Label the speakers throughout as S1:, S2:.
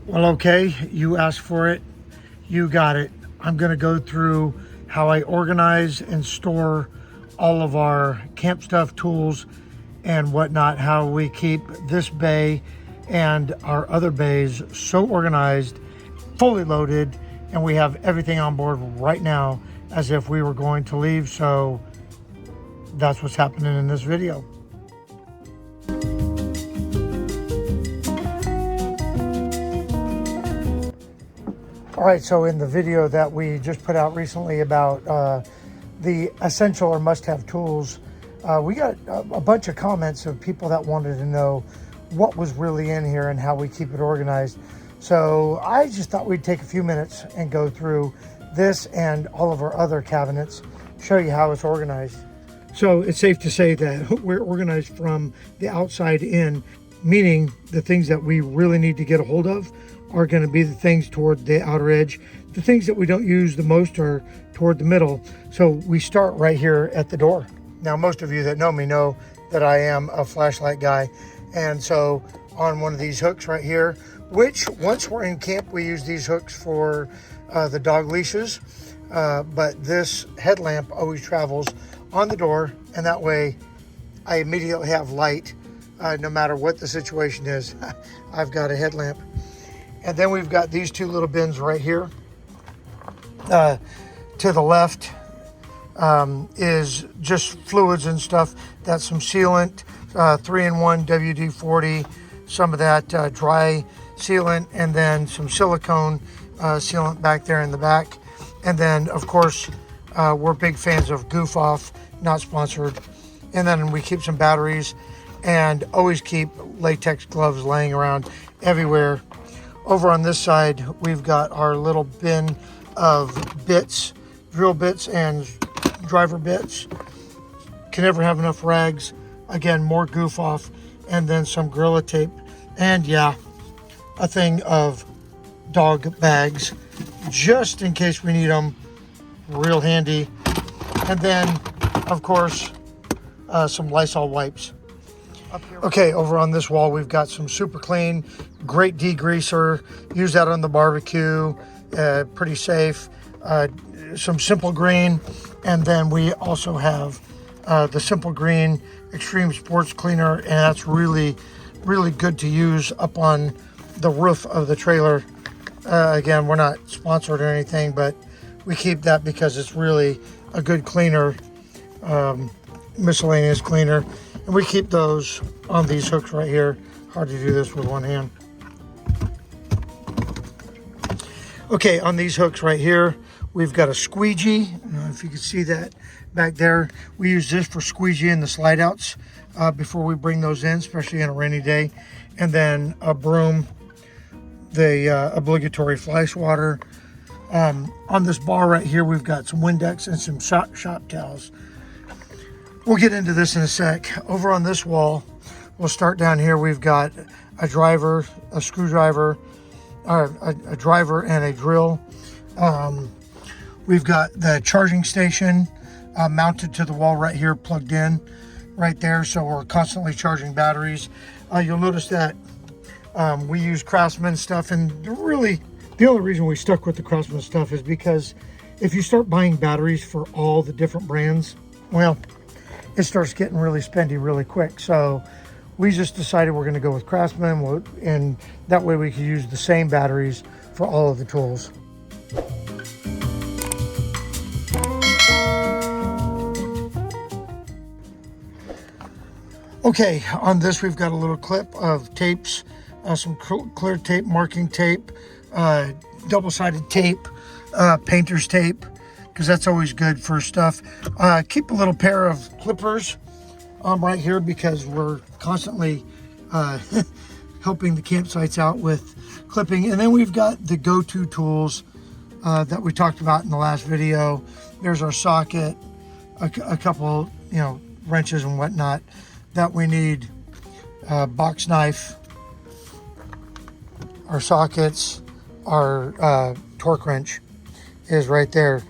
S1: Well, okay, you asked for it, you got it. I'm gonna go through how I organize and store all of our camp stuff, tools, and whatnot, how we keep this bay and our other bays so organized, fully loaded, and we have everything on board right now as if we were going to leave. So that's what's happening in this video. All right, so in the video that we just put out recently about the essential or must-have tools, we got a bunch of comments of people that wanted to know what was really in here and how we keep it organized. So I just thought we'd take a few minutes and go through this and all of our other cabinets, show you how it's organized. So it's safe to say that we're organized from the outside in, meaning the things that we really need to get a hold of are going to be the things toward the outer edge. The things that we don't use the most are toward the middle. So we start right here at the door. Now, most of you that know me know that I am a flashlight guy. And so on one of these hooks right here, which once we're in camp, we use these hooks for the dog leashes. But this headlamp always travels on the door, and that way I immediately have light no matter what the situation is. I've got a headlamp. And then we've got these two little bins right here. To the left is just fluids and stuff. That's some sealant, 3-in-1 WD-40, some of that dry sealant, and then some silicone sealant back there in the back. And then, of course, we're big fans of Goof Off, not sponsored. And then we keep some batteries and always keep latex gloves laying around everywhere. Over on this side, we've got our little bin of bits, drill bits and driver bits. Can never have enough rags. Again, more Goof Off, and then some Gorilla Tape. And yeah, a thing of dog bags, just in case we need them, real handy. And then, of course, some Lysol wipes. Okay, over on this wall, we've got some Super Clean, great degreaser. Use that on the barbecue, pretty safe. Some Simple Green, and then we also have the Simple Green Extreme Sports Cleaner, and that's really, really good to use up on the roof of the trailer. Again, we're not sponsored or anything, but we keep that because it's really a good cleaner, miscellaneous cleaner. And we keep those on these hooks right here. Hard to do this with one hand. Okay, on these hooks right here, we've got a squeegee. I don't know if you can see that back there. We use this for squeegeeing the slide outs before we bring those in, especially on a rainy day. And then a broom, the obligatory fly swatter. On this bar right here, we've got some Windex and some shop towels. We'll get into this in a sec. Over on this wall, we'll start down here. We've got a driver, a screwdriver, or a driver and a drill. We've got the charging station mounted to the wall right here, plugged in right there. So we're constantly charging batteries. You'll notice that we use Craftsman stuff, and really the only reason we stuck with the Craftsman stuff is because if you start buying batteries for all the different brands, well, it starts getting really spendy really quick. So we just decided we're going to go with Craftsman, and that way we can use the same batteries for all of the tools. Okay, on this we've got a little clip of tapes, some clear tape, marking tape, double-sided tape, painter's tape, because that's always good for stuff. Keep a little pair of clippers right here because we're constantly helping the campsites out with clipping. And then we've got the go-to tools that we talked about in the last video. There's our socket, a couple, wrenches and whatnot that we need. Box knife, our sockets, our torque wrench is right there.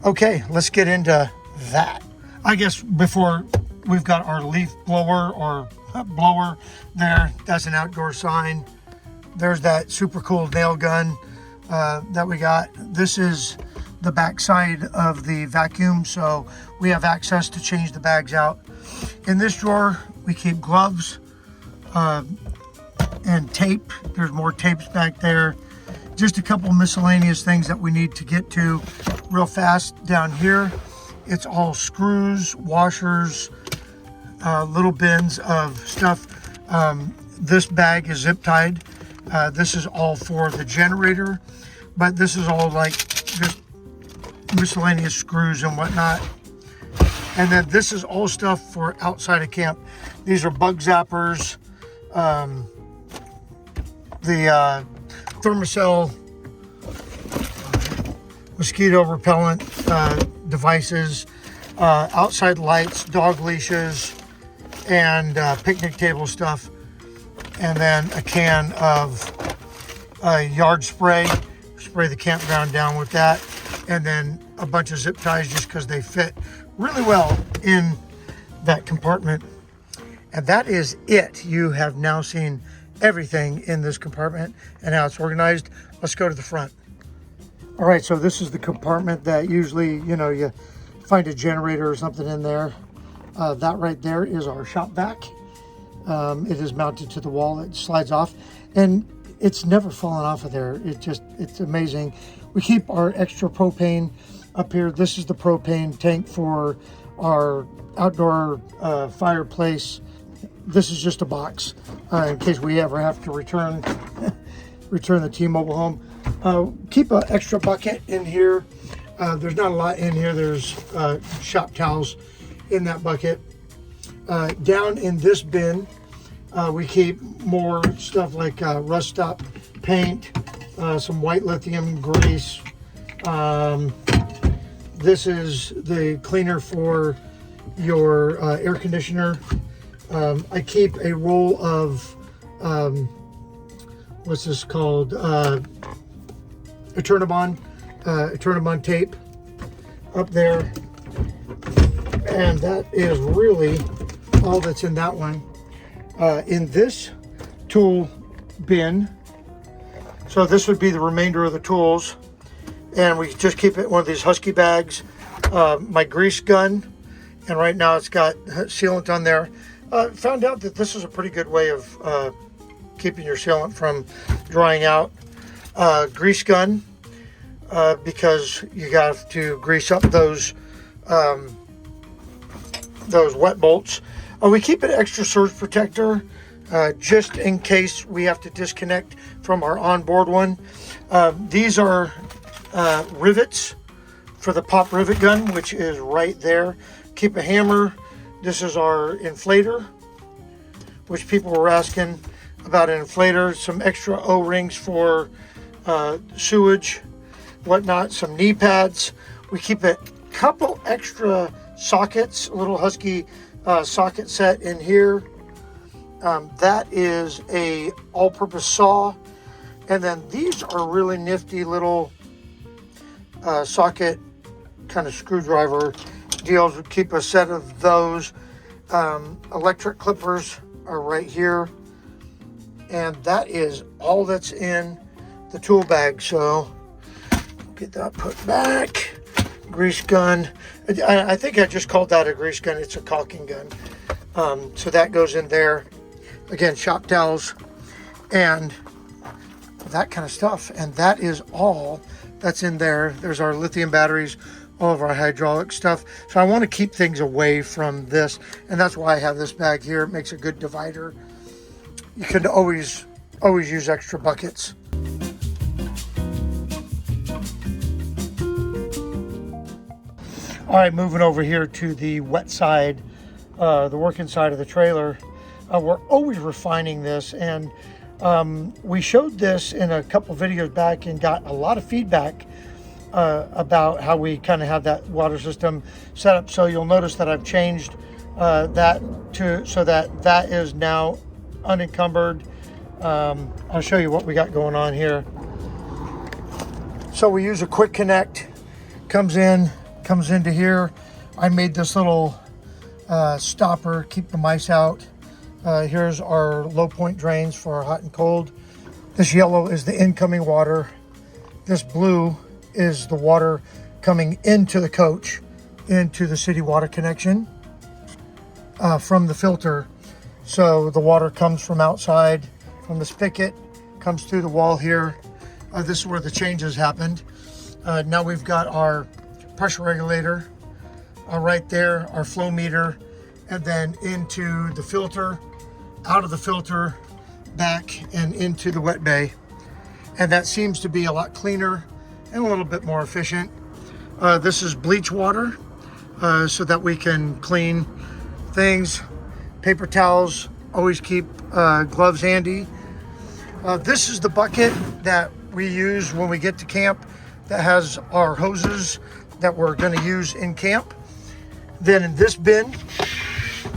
S1: Okay, let's get into that. I guess before, we've got our leaf blower or blower there. That's an outdoor sign. There's that super cool nail gun that we got. This is the back side of the vacuum, so we have access to change the bags out. In this drawer, we keep gloves and tape. There's more tapes back there. Just a couple miscellaneous things that we need to get to real fast. Down here, it's all screws, washers, little bins of stuff. This bag is zip tied. This is all for the generator, but this is all like just miscellaneous screws and whatnot. And then this is all stuff for outside of camp. These are bug zappers, the Thermacell mosquito repellent devices, outside lights, dog leashes, and picnic table stuff. And then a can of yard spray. Spray the campground down with that. And then a bunch of zip ties just because they fit really well in that compartment. And that is it. You have now seen everything in this compartment and how it's organized. Let's go to the front. All right, so this is the compartment that usually, you know, you find a generator or something in there. That right there is our shop vac. It is mounted to the wall. It slides off, and it's never fallen off of there. It's amazing. We keep our extra propane up here. This is the propane tank for our outdoor fireplace. This is just a box in case we ever have to return the T-Mobile home. Keep an extra bucket in here. There's not a lot in here. There's shop towels in that bucket. Down in this bin, we keep more stuff like rust stop paint, some white lithium grease. This is the cleaner for your air conditioner. I keep a roll of what's this called? Eternabond tape up there, and that is really all that's in that one. In this tool bin, so this would be the remainder of the tools, and we just keep it in one of these Husky bags. My grease gun, and right now it's got sealant on there. Found out that this is a pretty good way of keeping your sealant from drying out. Grease gun, because you got to grease up those wet bolts. We keep an extra surge protector just in case we have to disconnect from our onboard one. These are rivets for the pop rivet gun, which is right there. Keep a hammer. This is our inflator, which people were asking about an inflator. Some extra O-rings for sewage, whatnot. Some knee pads. We keep a couple extra sockets, a little Husky socket set in here. That is a all-purpose saw. And then these are really nifty little socket kind of screwdriver deals. We keep a set of those. Electric clippers are right here. And that is all that's in the tool bag. So get that put back. Grease gun. I think I just called that a grease gun. It's a caulking gun. So that goes in there. Again, shop towels and that kind of stuff. And that is all that's in there. There's our lithium batteries, all of our hydraulic stuff. So I want to keep things away from this. And that's why I have this bag here. It makes a good divider. You can always use extra buckets. All right, moving over here to the wet side, the working side of the trailer. We're always refining this, and we showed this in a couple videos back and got a lot of feedback about how we kind of have that water system set up. So you'll notice that I've changed that so that is now unencumbered. I'll show you what we got going on here. So we use a quick connect, comes into here. I made this little stopper, keep the mice out. Here's our low point drains for our hot and cold. This yellow is the incoming water. This blue is the water coming into the coach, into the city water connection from the filter. So the water comes from outside, from the spigot, comes through the wall here. This is where the changes happened. Now we've got our pressure regulator right there, our flow meter, and then into the filter, out of the filter, back and into the wet bay. And that seems to be a lot cleaner and a little bit more efficient. This is bleach water, so that we can clean things. Paper towels, always keep gloves handy. This is the bucket that we use when we get to camp that has our hoses that we're going to use in camp. Then in this bin,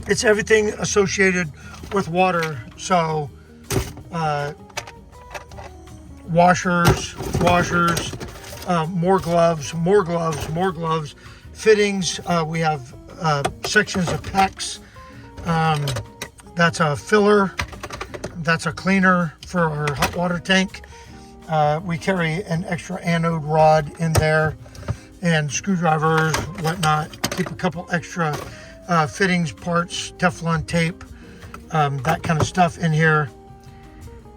S1: it's everything associated with water. So washers, more gloves, fittings. We have sections of PEX. That's a filler. That's a cleaner for our hot water tank. We carry an extra anode rod in there and screwdrivers, whatnot. Keep a couple extra fittings, parts, Teflon tape, that kind of stuff in here.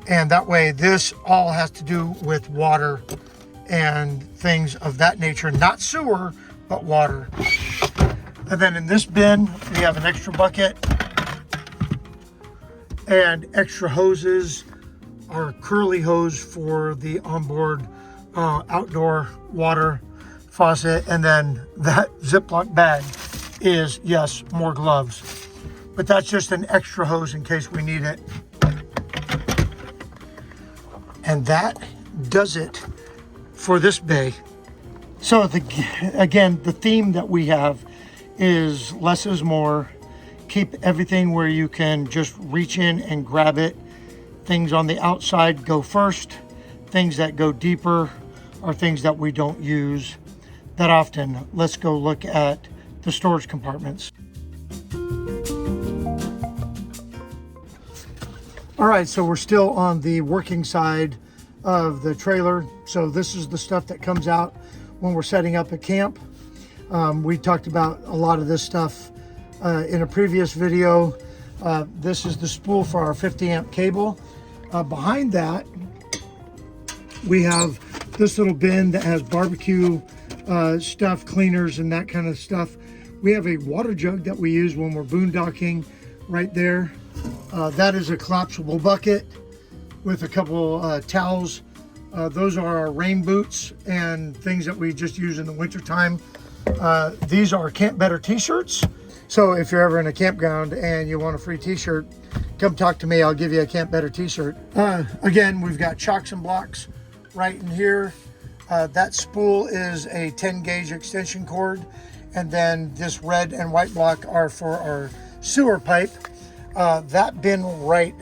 S1: And that way, this all has to do with water and things of that nature, not sewer, but water. And then in this bin, we have an extra bucket and extra hoses, our curly hose for the onboard outdoor water faucet. And then that Ziploc bag is, yes, more gloves. But that's just an extra hose in case we need it. And that does it for this bay. So again, the theme that we have is less is more. Keep everything where you can just reach in and grab it. Things on the outside go first. Things that go deeper are things that we don't use that often. Let's go look at the storage compartments. All right, so we're still on the working side of the trailer. So this is the stuff that comes out when we're setting up at camp. We talked about a lot of this stuff in a previous video. This is the spool for our 50 amp cable. Behind that, we have this little bin that has barbecue stuff, cleaners and that kind of stuff. We have a water jug that we use when we're boondocking right there. That is a collapsible bucket with a couple towels. Those are our rain boots and things that we just use in the winter time. These are Camp Better t-shirts. So if you're ever in a campground and you want a free t-shirt, come talk to me. I'll give you a Camp Better t-shirt. Again, we've got chocks and blocks right in here. That spool is a 10 gauge extension cord. And then this red and white block are for our sewer pipe. That bin right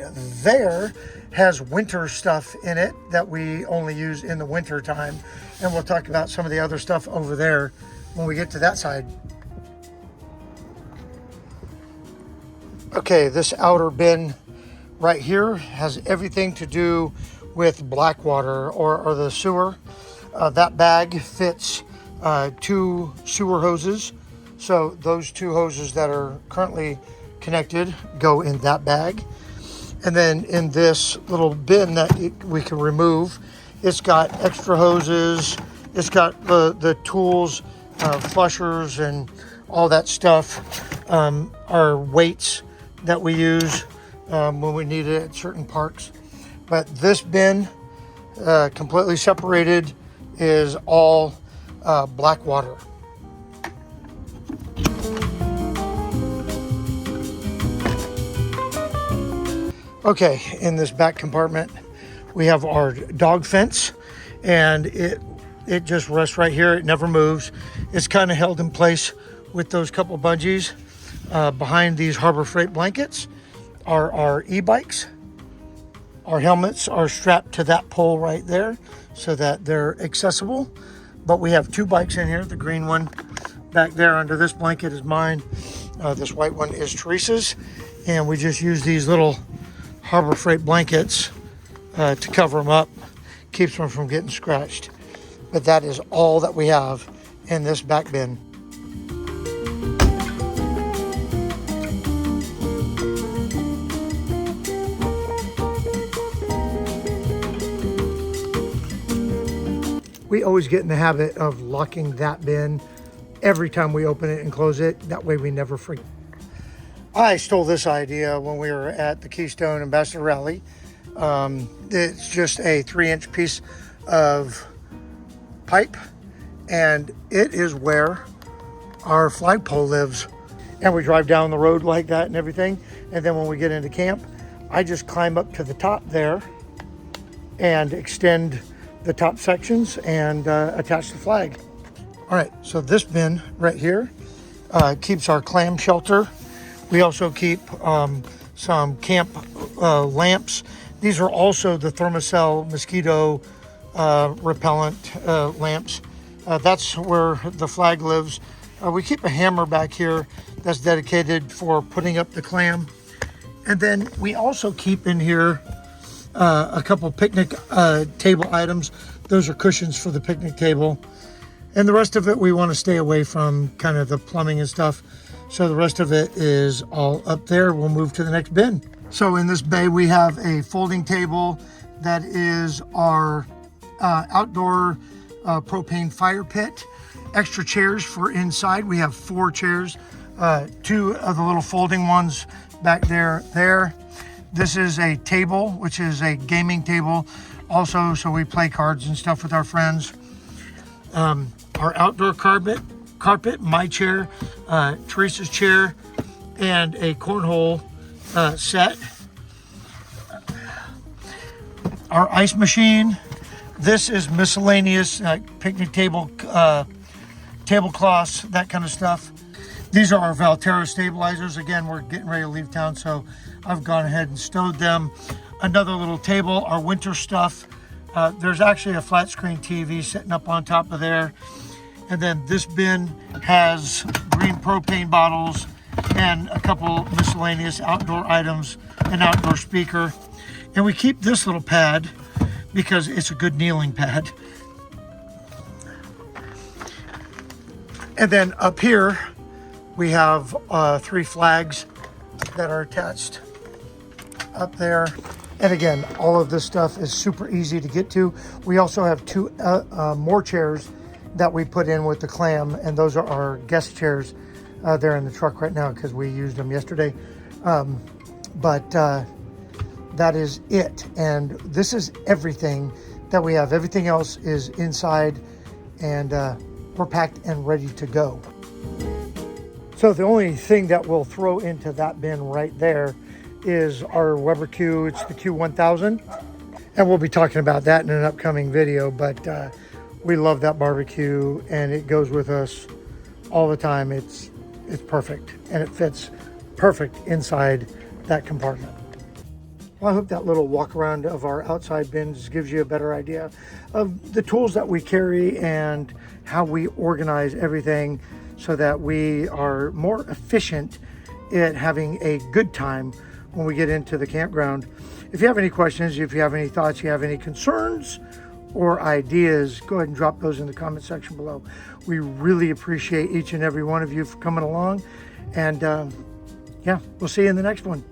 S1: there has winter stuff in it that we only use in the winter time. And we'll talk about some of the other stuff over there when we get to that side. Okay, this outer bin right here has everything to do with black water or the sewer. That bag fits 2 sewer hoses. So those 2 hoses that are currently connected go in that bag. And then in this little bin that we can remove, it's got extra hoses, it's got the tools, flushers and all that stuff, our weights that we use when we need it at certain parks. But this bin, completely separated, is all black water. Okay, in this back compartment, we have our dog fence, and it just rests right here. It never moves. It's kind of held in place with those couple bungees. Behind these Harbor Freight blankets are our e-bikes. Our helmets are strapped to that pole right there so that they're accessible. But we have 2 bikes in here. The green one back there under this blanket is mine. This white one is Teresa's. And we just use these little Harbor Freight blankets to cover them up, keeps them from getting scratched. But that is all that we have in this back bin. We always get in the habit of locking that bin every time we open it and close it. That way we never forget. I stole this idea when we were at the Keystone Ambassador Rally. It's just a 3-inch piece of pipe, and it is where our flagpole lives. And we drive down the road like that and everything. And then when we get into camp, I just climb up to the top there and extend the top sections and attach the flag. All right, so this bin right here keeps our clam shelter. We also keep some camp lamps. These are also the Thermacell mosquito repellent lamps. That's where the flag lives. We keep a hammer back here that's dedicated for putting up the clam. And then we also keep in here a couple picnic table items. Those are cushions for the picnic table. And the rest of it, we want to stay away from kind of the plumbing and stuff. So the rest of it is all up there. We'll move to the next bin. So in this bay, we have a folding table that is our outdoor propane fire pit. Extra chairs for inside. We have 4 chairs, 2 of the little folding ones back there. This is a table, which is a gaming table also, so we play cards and stuff with our friends. Our outdoor carpet, my chair, Teresa's chair, and a cornhole set. Our ice machine. This is miscellaneous picnic table, tablecloths, that kind of stuff. These are our Valterra stabilizers. Again, we're getting ready to leave town, so I've gone ahead and stowed them. Another little table, our winter stuff. There's actually a flat screen TV sitting up on top of there. And then this bin has green propane bottles and a couple miscellaneous outdoor items, an outdoor speaker. And we keep this little pad because it's a good kneeling pad. And then up here, we have 3 flags that are attached up there. And again, all of this stuff is super easy to get to. We also have 2 more chairs that we put in with the clam, and those are our guest chairs. They're in the truck right now because we used them yesterday. But that is it. And this is everything that we have. Everything else is inside, and we're packed and ready to go. So the only thing that we'll throw into that bin right there is our Weber Q. It's the Q1000, and we'll be talking about that in an upcoming video. But we love that barbecue, and it goes with us all the time. It's perfect, and it fits perfect inside that compartment. Well, I hope that little walk around of our outside bins gives you a better idea of the tools that we carry and how we organize everything so that we are more efficient at having a good time when we get into the campground. If you have any questions, if you have any thoughts, you have any concerns or ideas, go ahead and drop those in the comment section below. We really appreciate each and every one of you for coming along. And yeah, we'll see you in the next one.